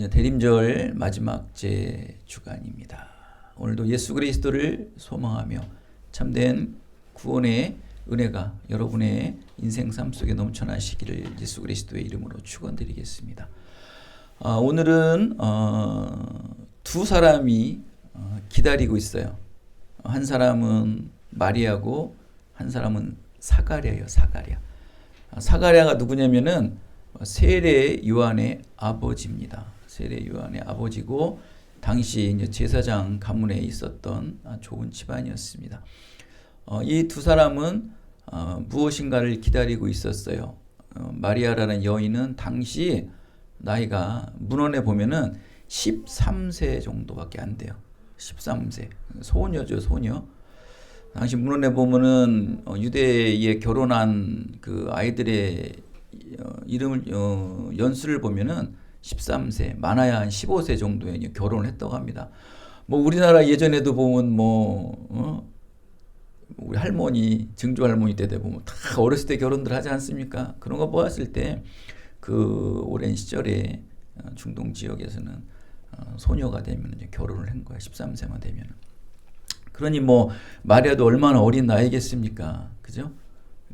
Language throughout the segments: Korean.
대림절 마지막 제 주간입니다. 오늘도 예수 그리스도를 소망하며 참된 구원의 은혜가 여러분의 인생 삶 속에 넘쳐나시기를 예수 그리스도의 이름으로 축원드리겠습니다. 오늘은 두 사람이 기다리고 있어요. 한 사람은 마리아고 한 사람은 사가랴예요. 사가랴가 누구냐면은 세례 요한의 아버지입니다. 세례 요한의 아버지고 당시 이제 제사장 가문에 있었던 좋은 집안이었습니다. 이 두 사람은 무엇인가를 기다리고 있었어요. 마리아라는 여인은 당시 나이가 문헌에 보면은 13세 정도밖에 안 돼요. 13세. 소녀죠, 소녀. 당시 문헌에 보면은 유대에 결혼한 그 아이들의 이름을 연수를 보면은 13세, 많아야 한 15세 정도에 결혼을 했다고 합니다. 뭐 우리나라 예전에도 보면 우리 할머니, 증조 할머니 때 보면 다 어렸을 때 결혼들 하지 않습니까? 그런 거 보았을 때 그 오랜 시절에 중동 지역에서는 소녀가 되면 이제 결혼을 한 거야. 13세만 되면. 그러니 뭐 마리아도 얼마나 어린 나이겠습니까? 그죠?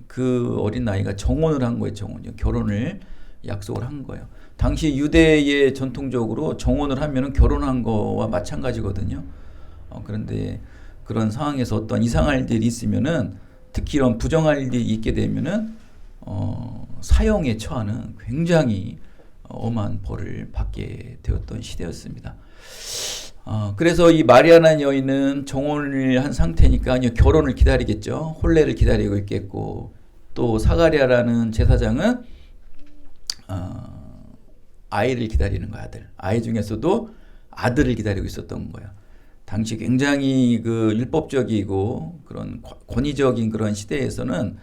그 어린 나이가 정혼을 한 거예요. 결혼을 약속을 한 거예요. 당시 유대의 전통적으로 정혼을 하면은 결혼한 거와 마찬가지거든요. 그런데 그런 상황에서 어떤 이상할 일이 있으면은 특히 이런 부정할 일이 있게 되면은 사형에 처하는 굉장히 엄한 벌을 받게 되었던 시대였습니다. 그래서 이 마리아라는 여인은 정혼을 한 상태니까 결혼을 기다리겠죠. 혼례를 기다리고 있겠고, 또 사가랴라는 제사장은 아이를 기다리는 거야. 아이 중에서도 아들을 기다리고 있었던 거예요. 당시 굉장히 그 율법적이고 그런 권위적인 그런 시대에서는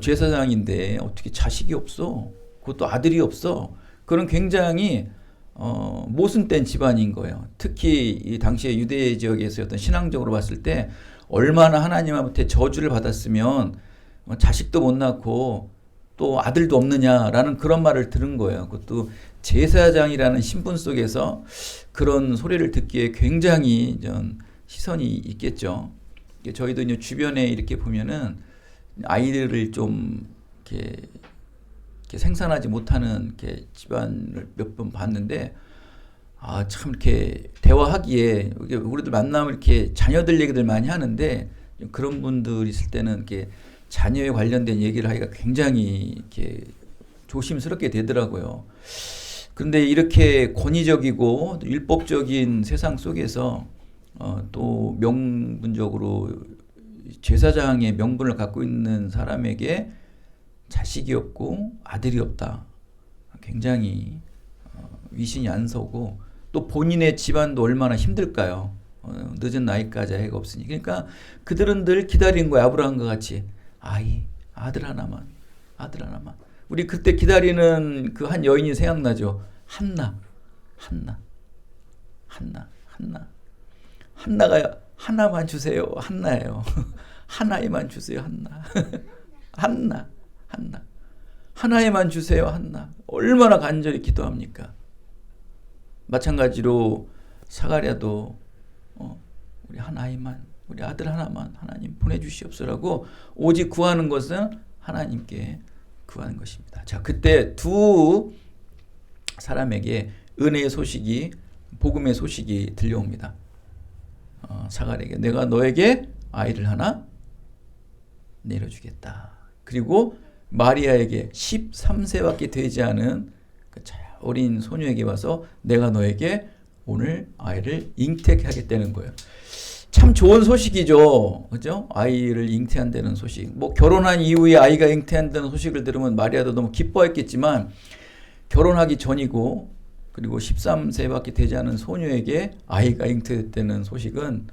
제사장인데 어떻게 자식이 없어? 그것도 아들이 없어? 그런 굉장히 모순된 집안인 거예요. 특히 이 당시에 유대 지역에서 어떤 신앙적으로 봤을 때 얼마나 하나님한테 저주를 받았으면 자식도 못 낳고 또 아들도 없느냐라는 그런 말을 들은 거예요. 그것도 제사장이라는 신분 속에서 그런 소리를 듣기에 굉장히 시선이 있겠죠. 저희도 이제 주변에 이렇게 보면은 아이들을 좀 이렇게 생산하지 못하는 이렇게 집안을 몇 번 봤는데, 참 이렇게 대화하기에 우리들 만나면 이렇게 자녀들 얘기들 많이 하는데 그런 분들 있을 때는 이렇게 자녀에 관련된 얘기를 하기가 굉장히 이렇게 조심스럽게 되더라고요. 그런데 이렇게 권위적이고 율법적인 세상 속에서 또 명분적으로 제사장의 명분을 갖고 있는 사람에게 자식이 없고 아들이 없다. 굉장히 위신이 안 서고, 또 본인의 집안도 얼마나 힘들까요? 늦은 나이까지 아이가 없으니. 그러니까 그들은 늘 기다린 거야. 아브라함과 같이. 아들 하나만. 우리 그때 기다리는 그 한 여인이 생각나죠. 한나가 하나만 주세요. 한나예요. 하나에만 주세요. 한나. 하나에만 주세요. 한나. 얼마나 간절히 기도합니까? 마찬가지로 사가랴도 우리 한 아이만, 우리 아들 하나만 하나님 보내주시옵소라고 오직 구하는 것은 하나님께 구하는 것입니다. 자, 그때 두 사람에게 은혜의 소식이, 복음의 소식이 들려옵니다. 사가랴에게 내가 너에게 아이를 하나 내려주겠다. 그리고 마리아에게 13세밖에 되지 않은 그 어린 소녀에게 와서 내가 너에게 오늘 아이를 잉태하겠다는 거예요. 참 좋은 소식이죠. 그죠? 아이를 잉태한다는 소식. 뭐 결혼한 이후에 아이가 잉태한다는 소식을 들으면 마리아도 너무 기뻐했겠지만, 결혼하기 전이고 그리고 13세밖에 되지 않은 소녀에게 아이가 잉태됐다는 소식은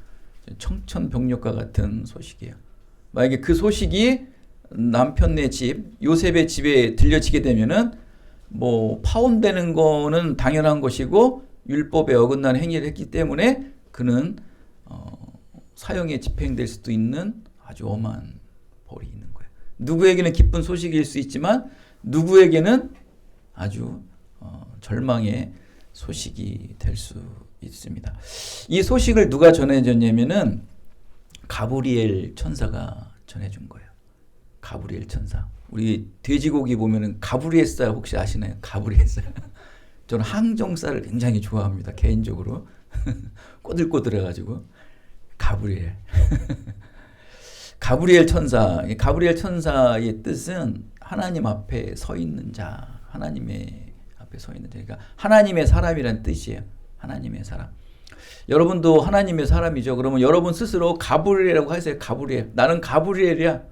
청천벽력과 같은 소식이에요. 만약에 그 소식이 남편네 집, 요셉의 집에 들려지게 되면은 뭐 파혼되는 거는 당연한 것이고 율법에 어긋난 행위를 했기 때문에 그는 사형에 집행될 수도 있는 아주 엄한 벌이 있는 거예요. 누구에게는 기쁜 소식일 수 있지만 누구에게는 아주 절망의 소식이 될 수 있습니다. 이 소식을 누가 전해줬냐면은 가브리엘 천사가 전해준 거예요. 가브리엘 천사. 우리 돼지고기 보면은 가브리엘살 혹시 아시나요? 가브리엘살. 저는 항정살을 굉장히 좋아합니다. 개인적으로. 꼬들꼬들해가지고. 가브리엘. 가브리엘 천사. 가브리엘 천사의 뜻은 하나님 앞에 서 있는 자. 하나님의 앞에 서 있는 자. 그러니까 하나님의 사람이란 뜻이에요. 하나님의 사람. 여러분도 하나님의 사람이죠. 그러면 여러분 스스로 가브리엘이라고 하세요. 가브리엘. 나는 가브리엘이야.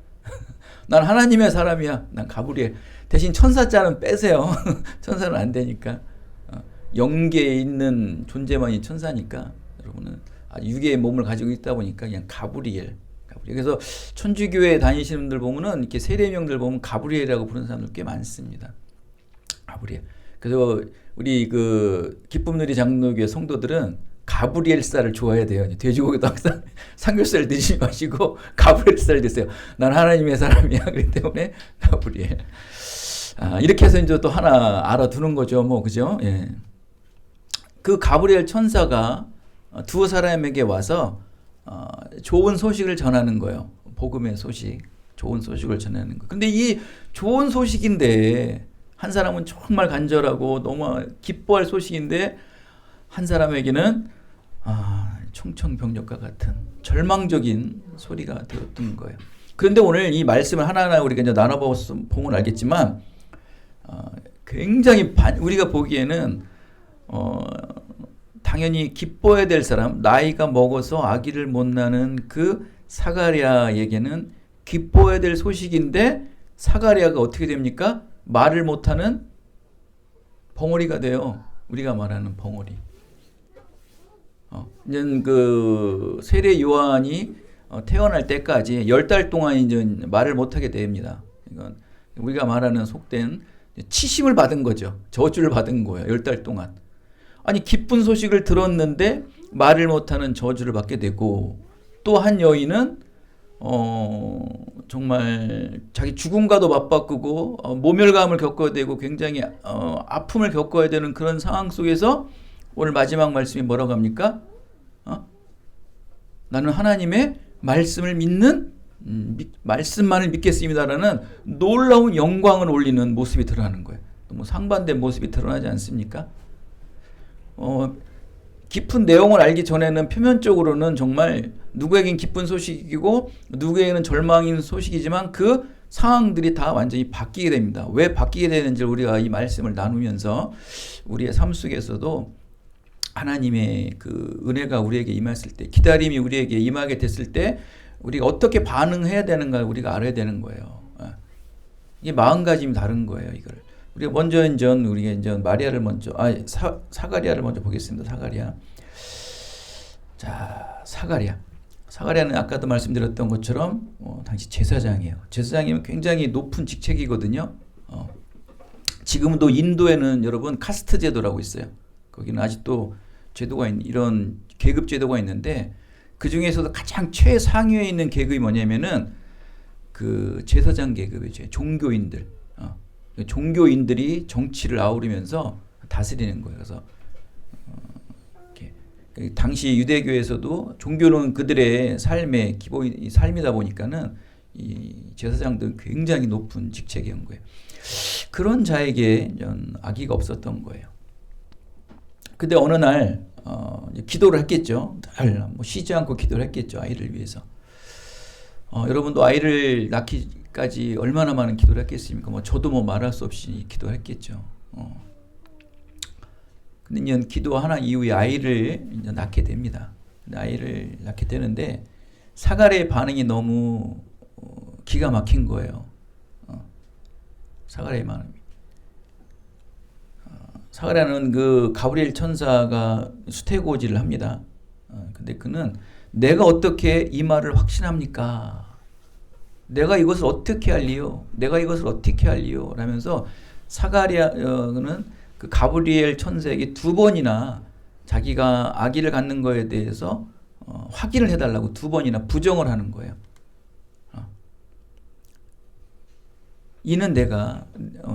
난 하나님의 사람이야. 난 가브리엘. 대신 천사자는 빼세요. 천사는 안 되니까. 영계에 있는 존재만이 천사니까 여러분은 육의 몸을 가지고 있다 보니까 그냥 가브리엘. 그래서 천주교회 다니시는 분들 보면은 이렇게 세례명들 보면 가브리엘이라고 부르는 사람들 꽤 많습니다. 가브리엘. 그래서 우리 그 기쁨누리 장로교회 성도들은 가브리엘살을 좋아해야 돼요. 돼지고기도 항상 삼겹살 드시지 마시고 가브리엘살 드세요. 난 하나님의 사람이야. 그렇기 때문에 가브리엘. 이렇게 해서 이제 또 하나 알아두는 거죠. 뭐 그죠? 예. 그 가브리엘 천사가 두 사람에게 와서 좋은 소식을 전하는 거예요. 복음의 소식, 좋은 소식을 전하는 거. 근데 이 좋은 소식인데 한 사람은 정말 간절하고 너무 기뻐할 소식인데 한 사람에게는 청천벽력과 같은 절망적인 소리가 되었던 거예요. 그런데 오늘 이 말씀을 하나하나 우리가 이제 나눠보면 알겠지만 굉장히 우리가 보기에는 당연히 기뻐해야 될 사람, 나이가 먹어서 아기를 못 낳는 그 사가랴에게는 기뻐해야 될 소식인데 사가랴가 어떻게 됩니까? 말을 못하는 벙어리가 돼요. 우리가 말하는 벙어리. 이제 그 세례 요한이 태어날 때까지 10달 동안 이제 말을 못하게 됩니다. 이건 우리가 말하는 속된 치심을 받은 거죠. 저주를 받은 거예요. 10달 동안. 아니 기쁜 소식을 들었는데 말을 못하는 저주를 받게 되고 또 한 여인은 정말 자기 죽음과도 맞바꾸고 모멸감을 겪어야 되고 굉장히 아픔을 겪어야 되는 그런 상황 속에서 오늘 마지막 말씀이 뭐라고 합니까? 나는 하나님의 말씀을 믿는 말씀만을 믿겠습니다라는 놀라운 영광을 올리는 모습이 드러나는 거예요. 뭐 상반된 모습이 드러나지 않습니까? 깊은 내용을 알기 전에는 표면적으로는 정말 누구에겐 기쁜 소식이고 누구에게는 절망인 소식이지만 그 상황들이 다 완전히 바뀌게 됩니다. 왜 바뀌게 되는지 우리가 이 말씀을 나누면서 우리의 삶 속에서도 하나님의 그 은혜가 우리에게 임했을 때, 기다림이 우리에게 임하게 됐을 때 우리가 어떻게 반응해야 되는가 우리가 알아야 되는 거예요. 이게 마음가짐이 다른 거예요. 이걸 우리가 먼저 우리가 이제 마리아를 먼저 사가랴를 먼저 보겠습니다. 사가랴. 자, 사가랴는 아까도 말씀드렸던 것처럼 당시 제사장이에요. 제사장이면 굉장히 높은 직책이거든요. 지금도 인도에는 여러분 카스트 제도라고 있어요. 거기는 아직도 제도가 이런 계급 제도가 있는데 그 중에서도 가장 최상위에 있는 계급이 뭐냐면은 그 제사장 계급이죠. 종교인들. 종교인들이 정치를 아우르면서 다스리는 거예요. 그래서 당시 유대교에서도 종교는 그들의 삶의 기본 삶이다 보니까는 이 제사장들은 굉장히 높은 직책이었던 거예요. 그런 자에게 아기가 없었던 거예요. 근데 어느 날 기도를 했겠죠. 늘 뭐 쉬지 않고 기도를 했겠죠. 아이를 위해서. 여러분도 아이를 낳기까지 얼마나 많은 기도를 했겠습니까? 뭐 저도 뭐 말할 수 없이 기도를 했겠죠. 근데 이제 기도 하나 이후에 아이를 이제 낳게 됩니다. 아이를 낳게 되는데 사가랴의 반응이 너무 기가 막힌 거예요. 사가랴의 반응이. 사가랴는 그 가브리엘 천사가 수태고지를 합니다. 근데 그는 내가 어떻게 이 말을 확신합니까? 내가 이것을 어떻게 알리요? 내가 이것을 어떻게 알리요? 라면서 사가랴는 그 가브리엘 천사에게 2번이나 자기가 아기를 갖는 거에 대해서 확인을 해달라고 2번이나 부정을 하는 거예요. 이는 내가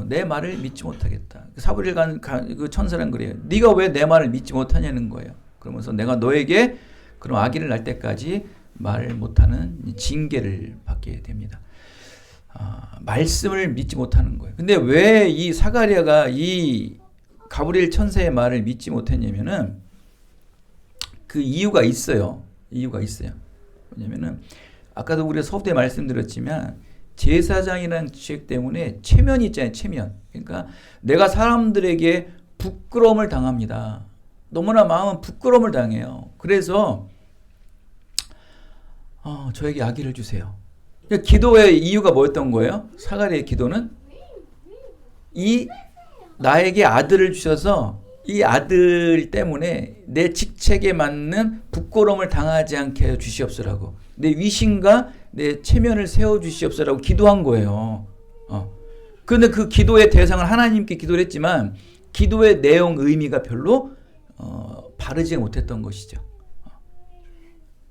내 말을 믿지 못하겠다. 사부리엘 그 천사는 그래요. 네가 왜 내 말을 믿지 못하냐는 거예요. 그러면서 내가 너에게 그런 아기를 낳을 때까지 말을 못하는 징계를 받게 됩니다. 말씀을 믿지 못하는 거예요. 근데 왜 이 사가랴가 이 가브리엘 천사의 말을 믿지 못했냐면은 그 이유가 있어요. 이유가 있어요. 왜냐면은 아까도 우리가 수업 때 말씀드렸지만 제사장이라는 직책 때문에 체면이 있잖아요. 체면. 그러니까 내가 사람들에게 부끄러움을 당합니다. 너무나 마음은 부끄러움을 당해요. 그래서 저에게 아기를 주세요. 기도의 이유가 뭐였던 거예요? 사가랴의 기도는 이 나에게 아들을 주셔서 이 아들 때문에 내 직책에 맞는 부끄러움을 당하지 않게 해 주시옵소라고, 내 위신과 내 체면을 세워 주시옵소라고 기도한 거예요. 그런데 그 기도의 대상을 하나님께 기도를 했지만 기도의 내용 의미가 별로 바르지 못했던 것이죠.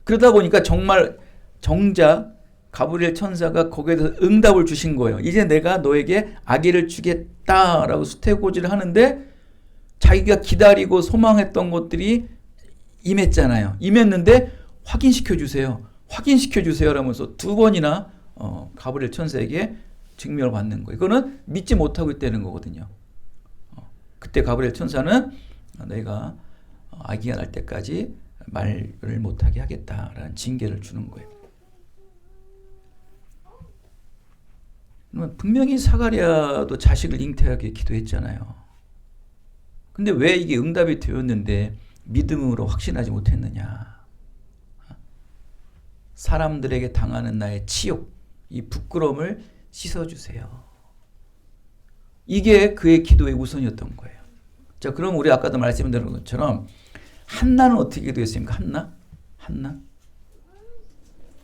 그러다 보니까 정작 가브리엘 천사가 거기에 대해서 응답을 주신 거예요. 이제 내가 너에게 아기를 주겠다라고 수태고지를 하는데 자기가 기다리고 소망했던 것들이 임했잖아요. 임했는데 확인시켜 주세요. 확인시켜 주세요 라면서 두 번이나 가브리엘 천사에게 증명을 받는 거예요. 이거는 믿지 못하고 있다는 거거든요. 그때 가브리엘 천사는 내가 아기가 날 때까지 말을 못하게 하겠다라는 징계를 주는 거예요. 분명히 사가랴도 자식을 잉태하게 기도했잖아요. 근데 왜 이게 응답이 되었는데 믿음으로 확신하지 못했느냐? 사람들에게 당하는 나의 치욕, 이 부끄러움을 씻어주세요. 이게 그의 기도의 우선이었던 거예요. 자, 그럼 우리 아까도 말씀드린 것처럼 한나는 어떻게 기도했습니까?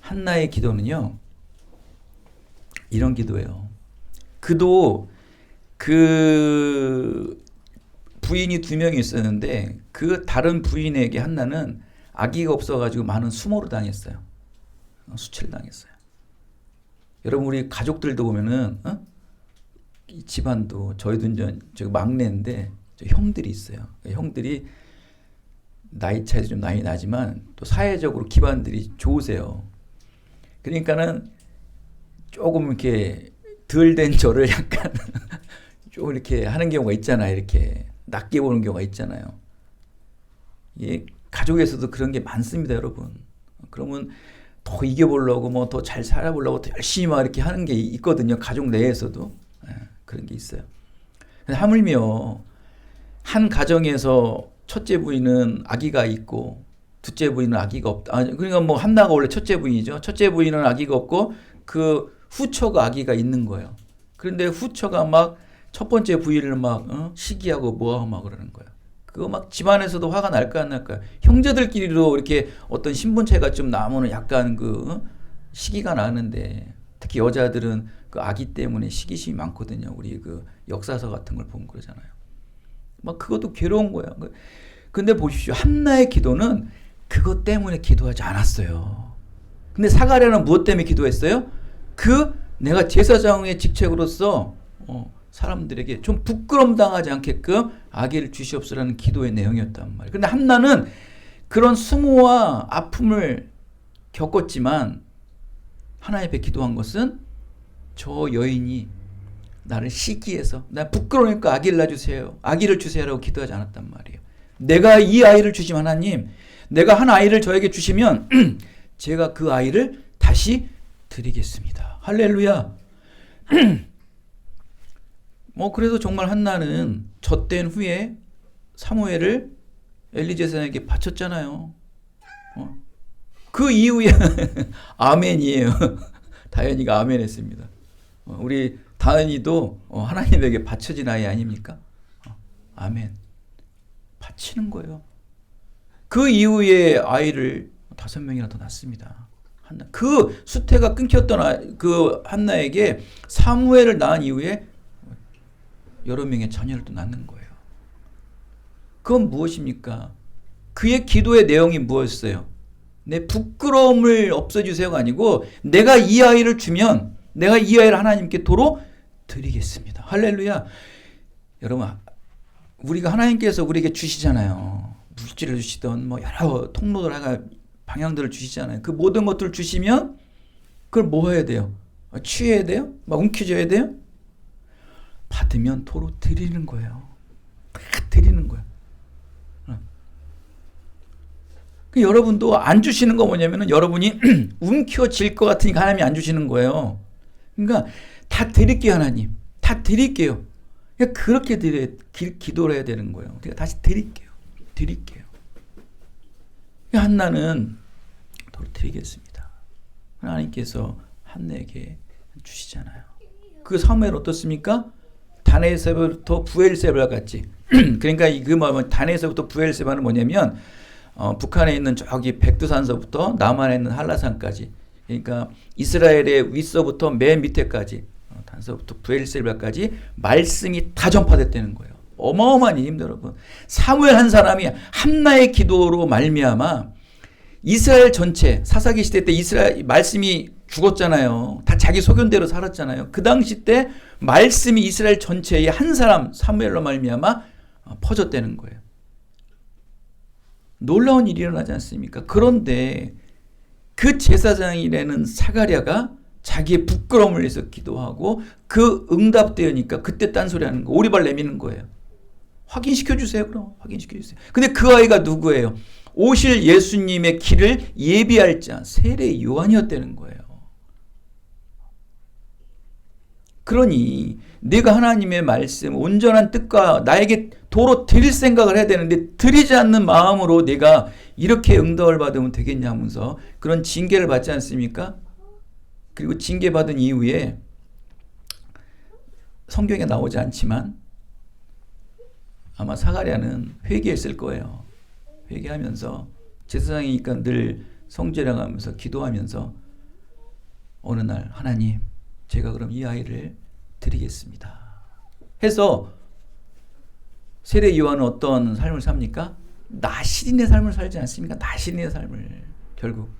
한나의 기도는요, 이런 기도예요. 그도 그 부인이 2명이 있었는데 그 다른 부인에게 한나는 아기가 없어가지고 많은 수모를 당했어요. 수치를 당했어요. 여러분, 우리 가족들도 보면은 이 집안도 저희도 이제 저 막내인데 저 형들이 있어요. 형들이 나이 차이도 좀 많이 나지만 또 사회적으로 기반들이 좋으세요. 그러니까는 조금 이렇게 덜 된 저를 약간 좀 이렇게 하는 경우가 있잖아요. 이렇게 낮게 보는 경우가 있잖아요. 예, 가족에서도 그런 게 많습니다, 여러분. 그러면 더 이겨보려고 뭐 더 잘 살아보려고 더 열심히 막 이렇게 하는 게 있거든요. 가족 내에서도 그런 게 있어요. 하물며 한 가정에서 첫째 부인은 아기가 있고 둘째 부인은 아기가 없다. 그러니까 뭐 한나가 원래 첫째 부인이죠. 첫째 부인은 아기가 없고 그 후처가 아기가 있는 거예요. 그런데 후처가 막 첫 번째 부인을 막 시기하고 뭐하고 막 그러는 거예요. 그거 막 집안에서도 화가 날까 안 날까요? 형제들끼리도 이렇게 어떤 신분 차이가 좀 나면은 약간 시기가 나는데, 특히 여자들은 그 아기 때문에 시기심이 많거든요. 우리 그 역사서 같은 걸 보면 그러잖아요. 막 그것도 괴로운 거야. 근데 보십시오. 한나의 기도는 그것 때문에 기도하지 않았어요. 근데 사가랴는 무엇 때문에 기도했어요? 내가 제사장의 직책으로서 사람들에게 좀 부끄럼 당하지 않게끔 아기를 주시옵소라는 기도의 내용이었단 말이에요. 근데 한나는 그런 수모와 아픔을 겪었지만 하나님 앞에 기도한 것은 저 여인이 나를 시기해서 나 부끄러우니까 아기를 낳아주세요, 아기를 주세요라고 기도하지 않았단 말이에요. 내가 이 아이를 주시면 하나님, 내가 한 아이를 저에게 주시면 제가 그 아이를 다시 드리겠습니다. 할렐루야. 그래서 정말 한나는 젖된 후에 사무엘을 엘리 제사장에게 바쳤잖아요. 그 이후에 아멘이에요. 다현이가 아멘 했습니다. 우리 다현이도 하나님에게 바쳐진 아이 아닙니까? 아멘. 바치는 거예요. 그 이후에 아이를 5명이나 더 낳습니다. 한나. 그 수태가 끊겼던 그 한나에게 사무엘을 낳은 이후에 여러 명의 자녀를 또 낳는 거예요. 그건 무엇입니까? 그의 기도의 내용이 무엇이었어요? 내 부끄러움을 없애주세요가 아니고 내가 이 아이를 주면 내가 이 아이를 하나님께 도로 드리겠습니다. 할렐루야. 여러분, 우리가 하나님께서 우리에게 주시잖아요. 물질을 주시던 뭐 여러 통로들, 방향들을 주시잖아요. 그 모든 것들을 주시면 그걸 뭐 해야 돼요? 취해야 돼요? 막 움켜쥐어야 돼요? 받으면 도로 드리는 거예요. 다 드리는 거예요. 여러분도 안 주시는 거 뭐냐면은 여러분이 움켜쥘 것 같으니까 하나님이 안 주시는 거예요. 그러니까 다 드릴게요, 하나님. 다 드릴게요. 그러니까 그렇게 기도를 해야 되는 거예요. 제가 다시 드릴게요. 한나는 도로 드리겠습니다. 하나님께서 한나에게 주시잖아요. 그 사무엘 어떻습니까? 다네세부터 부엘세바 같이. 그러니까 다네세부터 부엘세바는 뭐냐면 북한에 있는 저기 백두산서부터 남한에 있는 한라산까지, 그러니까 이스라엘의 윗서부터 맨 밑에까지, 단서부터 부엘세바까지 말씀이 다 전파됐다는 거예요. 어마어마한 일입니다, 여러분. 사무엘 한 사람이 한나의 기도로 말미암아 이스라엘 전체, 사사기 시대 때 이스라엘 말씀이 죽었잖아요. 다 자기 소견대로 살았잖아요. 그 당시 때 말씀이 이스라엘 전체에 한 사람 사무엘로 말미암아 퍼졌다는 거예요. 놀라운 일이 일어나지 않습니까? 그런데 그 제사장이라는 사가랴가 자기의 부끄러움을 위해서 기도하고 그 응답되니까 그때 딴소리하는 거, 오리발 내미는 거예요. 확인시켜 주세요. 그럼 확인시켜 주세요. 근데 그 아이가 누구예요? 오실 예수님의 길을 예비할 자 세례 요한이었다는 거예요. 그러니 내가 하나님의 말씀, 온전한 뜻과 나에게 도로 드릴 생각을 해야 되는데 드리지 않는 마음으로 내가 이렇게 응답을 받으면 되겠냐 하면서 그런 징계를 받지 않습니까? 그리고 징계받은 이후에 성경에 나오지 않지만 아마 사가랴는 회개했을 거예요. 회개하면서 제사장이니까 늘 성제량하면서 기도하면서 어느 날 하나님, 제가 그럼 이 아이를 드리겠습니다 해서 세례 요한은 어떤 삶을 삽니까? 나시린의 삶을 살지 않습니까? 나시린의 삶을 결국.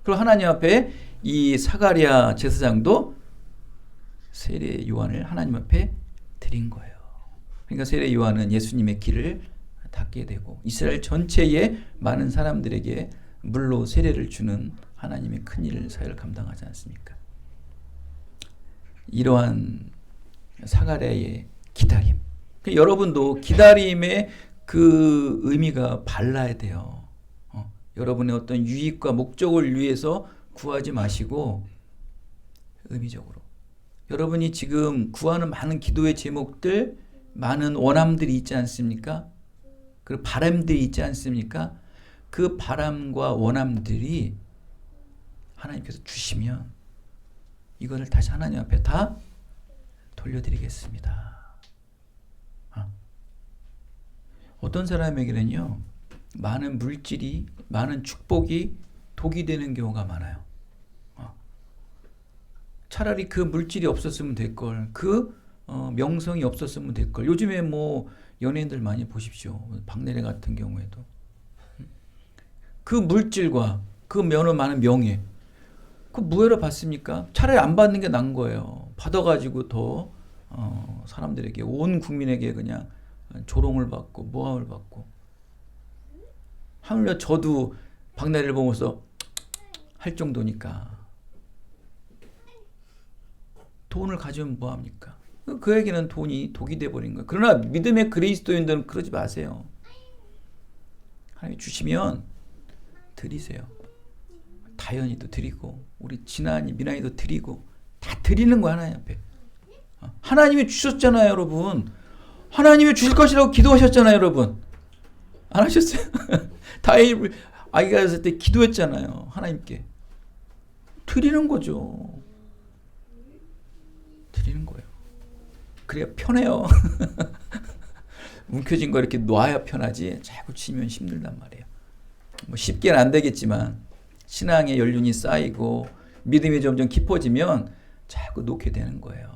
그리고 하나님 앞에 이 사가랴 제사장도 세례 요한을 하나님 앞에 드린 거예요. 그러니까 세례 요한은 예수님의 길을 닦게 되고 이스라엘 전체의 많은 사람들에게 물로 세례를 주는 하나님의 큰 사역을 감당하지 않습니까? 이러한 사가랴의 기다림. 여러분도 기다림의 그 의미가 발라야 돼요. 여러분의 어떤 유익과 목적을 위해서 구하지 마시고 의미적으로. 여러분이 지금 구하는 많은 기도의 제목들, 많은 원함들이 있지 않습니까? 그리고 바람들이 있지 않습니까? 그 바람과 원함들이 하나님께서 주시면 이거를 다시 하나님 앞에 다 돌려드리겠습니다. 어떤 사람에게는요, 많은 물질이, 많은 축복이 독이 되는 경우가 많아요. 차라리 그 물질이 없었으면 될걸, 그 명성이 없었으면 될걸. 요즘에 뭐 연예인들 많이 보십시오. 박내래 같은 경우에도 그 물질과 그 많은 명예, 그 무효로 받습니까? 차라리 안 받는 게 나은 거예요. 받아가지고 더 사람들에게, 온 국민에게 그냥 조롱을 받고 모함을 받고. 하물며 저도 박내래를 보면서 할 정도니까 돈을 가지면 뭐합니까? 그에게는 돈이 독이 돼버린 거예요. 그러나 믿음의 그리스도인들은 그러지 마세요. 하나님이 주시면 드리세요. 다현이도 드리고 우리 진아니, 미나이도 드리고 다 드리는 거야, 하나님 앞에. 하나님이 주셨잖아요, 여러분. 하나님이 주실 것이라고 기도하셨잖아요, 여러분. 안 하셨어요? 다윗 아기가 있을 때 기도했잖아요, 하나님께. 드리는 거죠. 드리는 거예요. 그래야 편해요. 움켜진 거 이렇게 놔야 편하지 자꾸 치면 힘들단 말이에요. 뭐 쉽게는 안 되겠지만 신앙의 연륜이 쌓이고 믿음이 점점 깊어지면 자꾸 놓게 되는 거예요.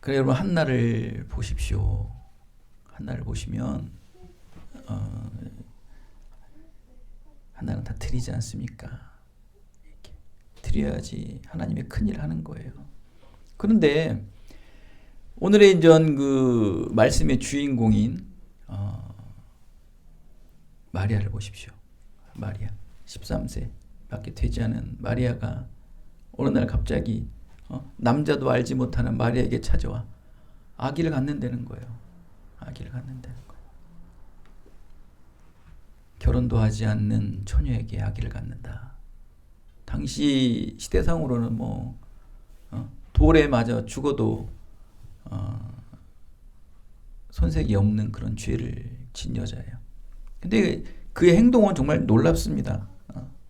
그래, 여러분 한나를 보십시오. 한나를 보시면 하나는 다 드리지 않습니까? 이렇게 드려야지 하나님의 큰일을 하는 거예요. 그런데 오늘의 인전 그 말씀의 주인공인 마리아를 보십시오. 마리아 13세 밖에 되지 않은 마리아가 어느 날 갑자기 남자도 알지 못하는 마리아에게 찾아와 아기를 갖는다는 거예요. 아기를 갖는다는 거예요. 결혼도 하지 않는 처녀에게 아기를 갖는다. 당시 시대상으로는 뭐 돌에 맞아 죽어도 손색이 없는 그런 죄를 진 여자예요. 근데 그의 행동은 정말 놀랍습니다.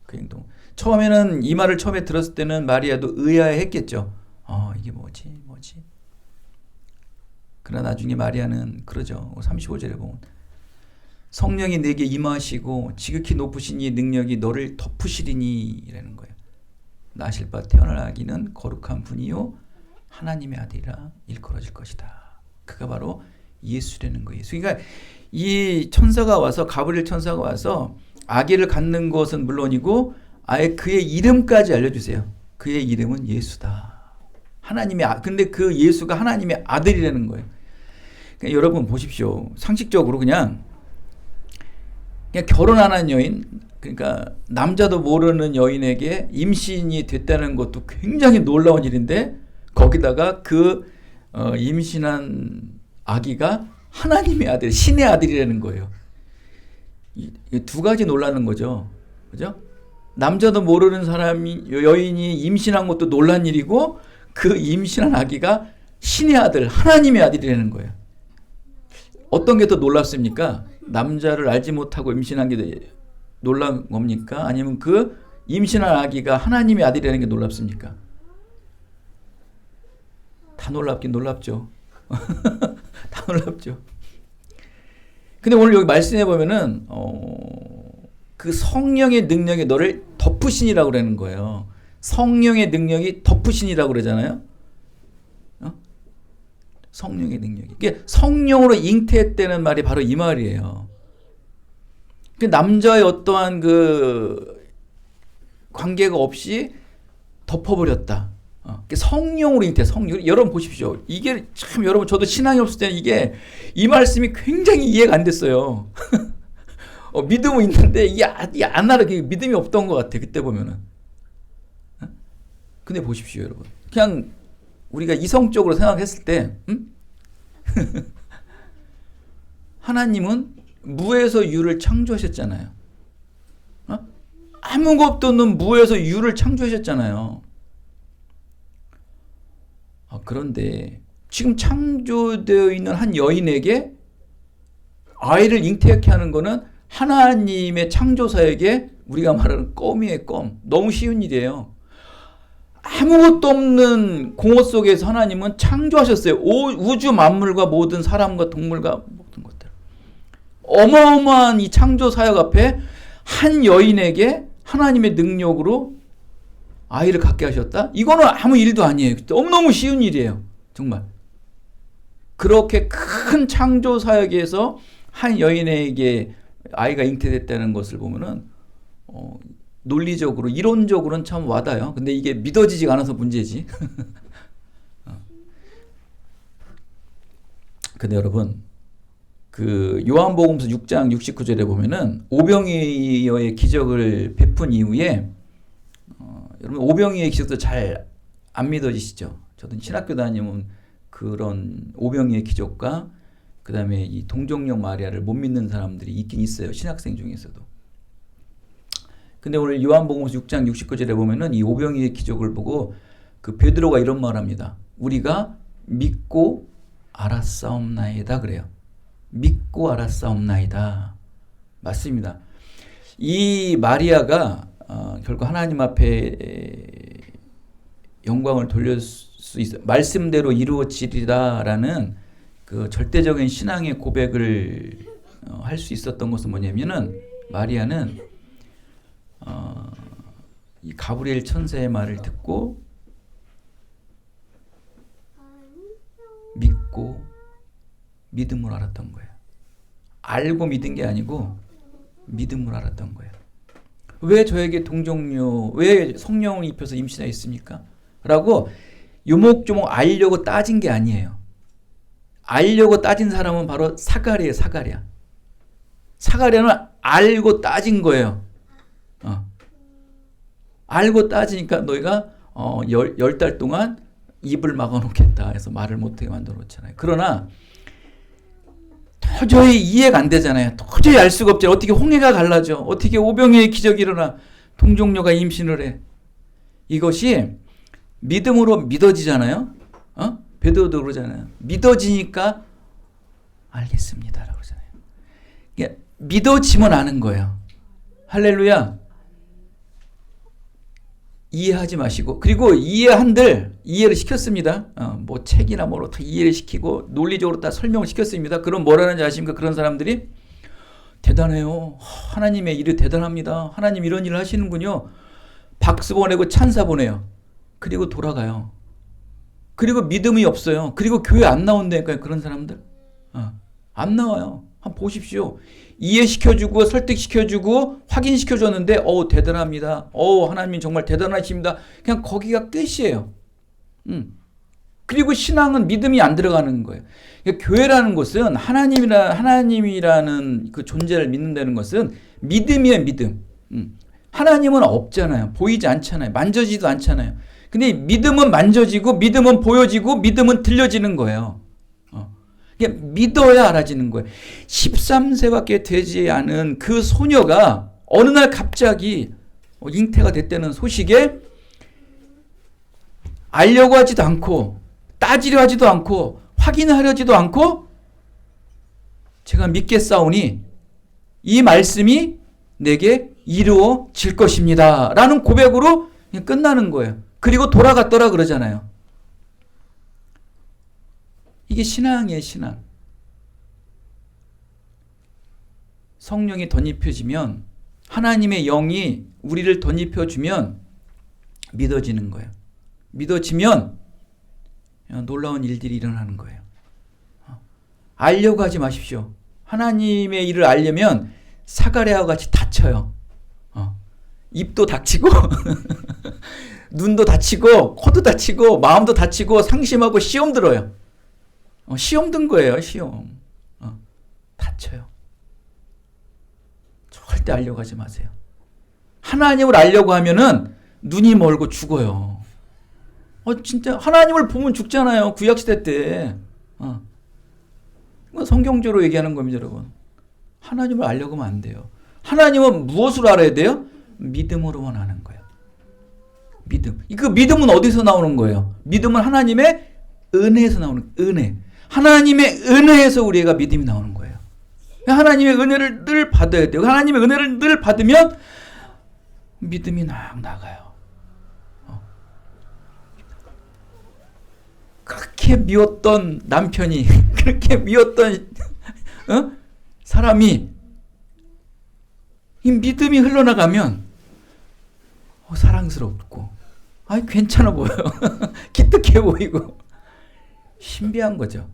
그 행동. 처음에는 이 말을 처음에 들었을 때는 마리아도 의아해했겠죠. 이게 뭐지? 그러나 나중에 마리아는 그러죠. 35절에 보면 성령이 내게 임하시고 지극히 높으신 이 능력이 너를 덮으시리니 이라는 거예요. 나실 바 태어날 아기는 거룩한 분이요 하나님의 아들이라 일컬어질 것이다. 그가 바로 예수라는 거예요. 그러니까 이 천사가 와서 가브리엘 천사가 와서 아기를 갖는 것은 물론이고 아예 그의 이름까지 알려주세요. 그의 이름은 예수다. 근데 그 예수가 하나님의 아들이라는 거예요. 그러니까 여러분 보십시오. 상식적으로 그냥 결혼 안 한 여인, 그러니까 남자도 모르는 여인에게 임신이 됐다는 것도 굉장히 놀라운 일인데 거기다가 그 임신한 아기가 하나님의 아들, 신의 아들이라는 거예요. 이 두 가지 놀라는 거죠. 그죠? 남자도 모르는 여인이 임신한 것도 놀란 일이고 그 임신한 아기가 신의 아들, 하나님의 아들이라는 거예요. 어떤 게 더 놀랍습니까? 남자를 알지 못하고 임신한 게 놀란 겁니까? 아니면 그 임신한 아기가 하나님의 아들이라는 게 놀랍습니까? 다 놀랍긴 놀랍죠. 다 놀랍죠. 근데 오늘 여기 말씀해 보면은 그 성령의 능력이 너를 덮으시니라고 그러는 거예요. 성령의 능력이 덮으시니라고 그러잖아요. 성령의 능력이. 이게 성령으로 잉태했다는 말이 바로 이 말이에요. 그 남자의 어떠한 그 관계가 없이 덮어버렸다. 성령으로 잉태, 성령. 여러분 보십시오. 이게 참 여러분 저도 신앙이 없을 때는 이게 이 말씀이 굉장히 이해가 안 됐어요. 믿음은 있는데 이게 안 알아. 믿음이 없던 것 같아. 그때 보면은. 근데 보십시오, 여러분. 그냥 우리가 이성적으로 생각했을 때, 하나님은 무에서 유를 창조하셨잖아요. 아무것도 없는 무에서 유를 창조하셨잖아요. 그런데 지금 창조되어 있는 한 여인에게 아이를 잉태하게 하는 거는 하나님의 창조사에게 우리가 말하는 껌이에요, 껌. 너무 쉬운 일이에요. 아무것도 없는 공허 속에서 하나님은 창조하셨어요. 우주 만물과 모든 사람과 동물과 모든 것들. 어마어마한 이 창조 사역 앞에 한 여인에게 하나님의 능력으로 아이를 갖게 하셨다? 이거는 아무 일도 아니에요. 너무너무 쉬운 일이에요. 정말. 그렇게 큰 창조 사역에서 한 여인에게 아이가 잉태됐다는 것을 보면은 논리적으로, 이론적으로는 참 와닿아요. 근데 이게 믿어지지가 않아서 문제지. 근데 여러분, 그 요한복음서 6장 69절에 보면은 오병이어의 기적을 베푼 이후에 여러분 오병이어의 기적도 잘 안 믿어지시죠? 저도 신학교 다니면 그런 오병이어의 기적과 그 다음에 이 동정녀 마리아를 못 믿는 사람들이 있긴 있어요. 신학생 중에서도. 근데 오늘 요한복음서 6장 69절에 보면은 이 오병이어의 기적을 보고 그 베드로가 이런 말을 합니다. 우리가 믿고 알았사옵나이다 그래요. 믿고 알았사옵나이다. 맞습니다. 이 마리아가 결국 하나님 앞에 영광을 돌릴 수 있어 말씀대로 이루어지리라라는 그 절대적인 신앙의 고백을 할 수 있었던 것은 뭐냐면은 마리아는 이 가브리엘 천사의 말을 듣고 믿고 믿음으로 알았던 거예요. 알고 믿은 게 아니고 믿음으로 알았던 거예요. 왜 저에게 동정녀, 왜 성령을 입혀서 임신하였습니까? 라고 요목조목 알려고 따진 게 아니에요. 알려고 따진 사람은 바로 사가랴예요. 사가랴. 사가랴는 알고 따진 거예요. 알고 따지니까 너희가 10달 동안 입을 막아놓겠다 해서 말을 못하게 만들어 놓잖아요. 그러나 도저히 이해가 안 되잖아요. 도저히 알 수가 없잖아요. 어떻게 홍해가 갈라져? 어떻게 오병이의 기적이 일어나? 동정녀가 임신을 해. 이것이 믿음으로 믿어지잖아요. 베드로도 그러잖아요. 믿어지니까 알겠습니다라고 그러잖아요. 그러니까 믿어지면 아는 거예요. 할렐루야. 이해하지 마시고, 그리고 이해한들 이해를 시켰습니다. 뭐 책이나 뭐로 다 이해를 시키고 논리적으로 다 설명을 시켰습니다. 그럼 뭐라는지 아십니까? 그런 사람들이 대단해요. 하나님의 일이 대단합니다. 하나님 이런 일을 하시는군요. 박수 보내고 찬사 보내요. 그리고 돌아가요. 그리고 믿음이 없어요. 그리고 교회 안 나온다니까요. 그런 사람들. 안 나와요. 한번 보십시오. 이해시켜주고 설득시켜주고 확인시켜줬는데 대단합니다. 하나님 정말 대단하십니다. 그냥 거기가 끝이에요. 그리고 신앙은 믿음이 안 들어가는 거예요. 그러니까 교회라는 것은 하나님이라는 그 존재를 믿는다는 것은 믿음이에요. 믿음. 하나님은 없잖아요. 보이지 않잖아요. 만져지도 않잖아요. 근데 믿음은 만져지고 믿음은 보여지고 믿음은 들려지는 거예요. 믿어야 알아지는 거예요. 13세밖에 되지 않은 그 소녀가 어느 날 갑자기 잉태가 됐다는 소식에 알려고 하지도 않고 따지려 하지도 않고 확인하려지도 않고 제가 믿겠사오니 이 말씀이 내게 이루어질 것입니다. 라는 고백으로 끝나는 거예요. 그리고 돌아갔더라 그러잖아요. 이게 신앙이에요. 신앙. 성령이 덧입혀지면 하나님의 영이 우리를 덧입혀주면 믿어지는 거예요. 믿어지면 놀라운 일들이 일어나는 거예요. 알려고 하지 마십시오. 하나님의 일을 알려면 사가랴와 같이 다쳐요. 입도 닥치고 눈도 다치고 코도 다치고 마음도 다치고 상심하고 시험 들어요. 시험 든 거예요. 시험. 다쳐요. 절대 알려고 하지 마세요. 하나님을 알려고 하면은 눈이 멀고 죽어요. 진짜 하나님을 보면 죽잖아요. 구약시대 때. 성경적으로 얘기하는 겁니다, 여러분. 하나님을 알려고 하면 안 돼요. 하나님은 무엇으로 알아야 돼요? 믿음으로만 아는 거예요. 믿음. 그 믿음은 어디서 나오는 거예요? 믿음은 하나님의 은혜에서 나오는 은혜. 하나님의 은혜에서 우리가 믿음이 나오는 거예요. 하나님의 은혜를 늘 받아야 돼요. 하나님의 은혜를 늘 받으면 믿음이 막 나가요. 그렇게 미웠던 남편이 그렇게 미웠던 사람이 이 믿음이 흘러나가면 사랑스럽고 괜찮아 보여요. 기특해 보이고 신비한 거죠.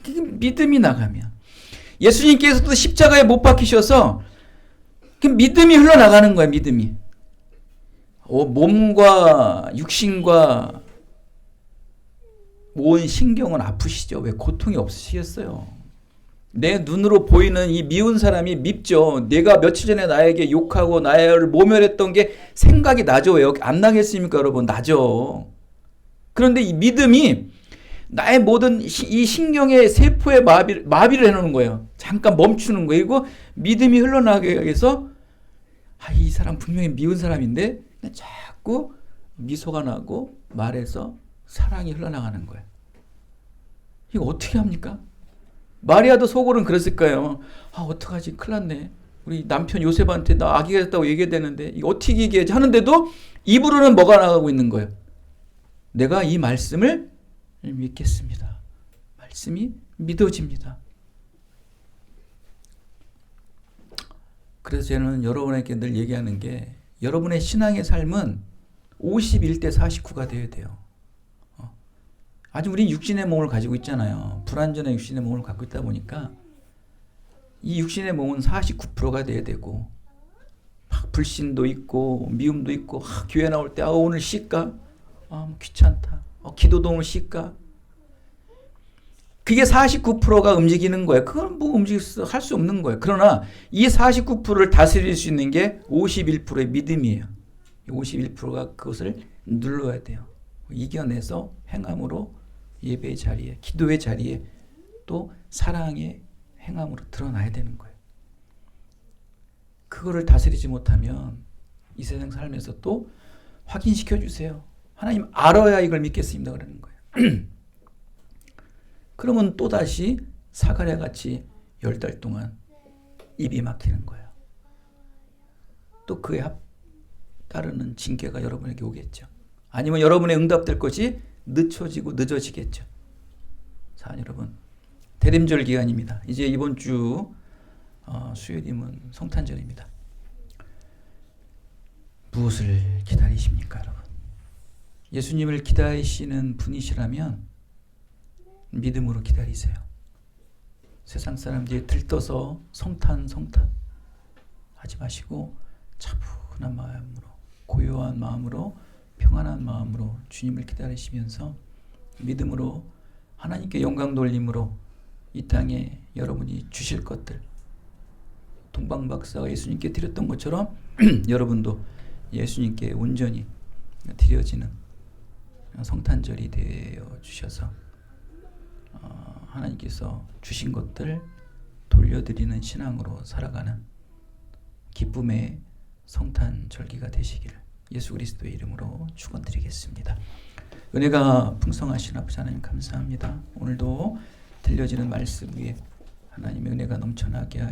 믿음이 나가면 예수님께서도 십자가에 못 박히셔서 믿음이 흘러나가는 거예요. 믿음이. 몸과 육신과 온 신경은 아프시죠. 왜 고통이 없으시겠어요. 내 눈으로 보이는 이 미운 사람이 밉죠. 내가 며칠 전에 나에게 욕하고 나를 모멸했던 게 생각이 나죠. 왜 안 나겠습니까, 여러분? 나죠. 그런데 이 믿음이 나의 모든 이 신경의 세포의 마비를 해놓는 거예요. 잠깐 멈추는 거예요. 그리고 믿음이 흘러나가게 해서 이 사람 분명히 미운 사람인데 자꾸 미소가 나고 말해서 사랑이 흘러나가는 거예요. 이거 어떻게 합니까? 마리아도 속으로는 그랬을 거예요. 어떡하지? 큰일 났네. 우리 남편 요셉한테 나 아기가 됐다고 얘기해야 되는데 이거 어떻게 얘기하지? 하는데도 입으로는 뭐가 나가고 있는 거예요? 내가 이 말씀을 믿겠습니다. 말씀이 믿어집니다. 그래서 저는 여러분에게 늘 얘기하는 게 여러분의 신앙의 삶은 51대 49가 되어야 돼요. 아직 우린 육신의 몸을 가지고 있잖아요. 불완전한 육신의 몸을 갖고 있다 보니까 이 육신의 몸은 49%가 돼야 되고 불신도 있고 미움도 있고 교회 나올 때 오늘 쉴까? 귀찮다. 기도도 오늘 쉴까? 그게 49%가 움직이는 거예요. 그건 뭐 할 수 없는 거예요. 그러나 이 49%를 다스릴 수 있는 게 51%의 믿음이에요. 51%가 그것을 눌러야 돼요. 이겨내서 행함으로 예배의 자리에, 기도의 자리에, 또 사랑의 행함으로 드러나야 되는 거예요. 그거를 다스리지 못하면 이 세상 삶에서 또 확인시켜 주세요. 하나님 알아야 이걸 믿겠습니다. 그러는 거예요. 그러면 또다시 사가랴 같이 10달 동안 입이 막히는 거예요. 또 그에 따르는 징계가 여러분에게 오겠죠. 아니면 여러분의 응답될 것이 늦어지겠죠. 사랑 여러분, 대림절 기간입니다. 이제 이번 주 수요일이면 성탄절입니다. 무엇을 기다리십니까, 여러분? 예수님을 기다리시는 분이시라면 믿음으로 기다리세요. 세상 사람들이 들떠서 성탄 하지 마시고 차분한 마음으로, 고요한 마음으로, 평안한 마음으로 주님을 기다리시면서 믿음으로 하나님께 영광 돌림으로 이 땅에 여러분이 주실 것들, 동방박사가 예수님께 드렸던 것처럼 여러분도 예수님께 온전히 드려지는 성탄절이 되어 주셔서 하나님께서 주신 것들 돌려드리는 신앙으로 살아가는 기쁨의 성탄절기가 되시기를 예수 그리스도의 이름으로 축원드리겠습니다. 은혜가 풍성하신 아버지 하나님 감사합니다. 오늘도 들려지는 말씀 위에 하나님의 은혜가 넘쳐나게 하여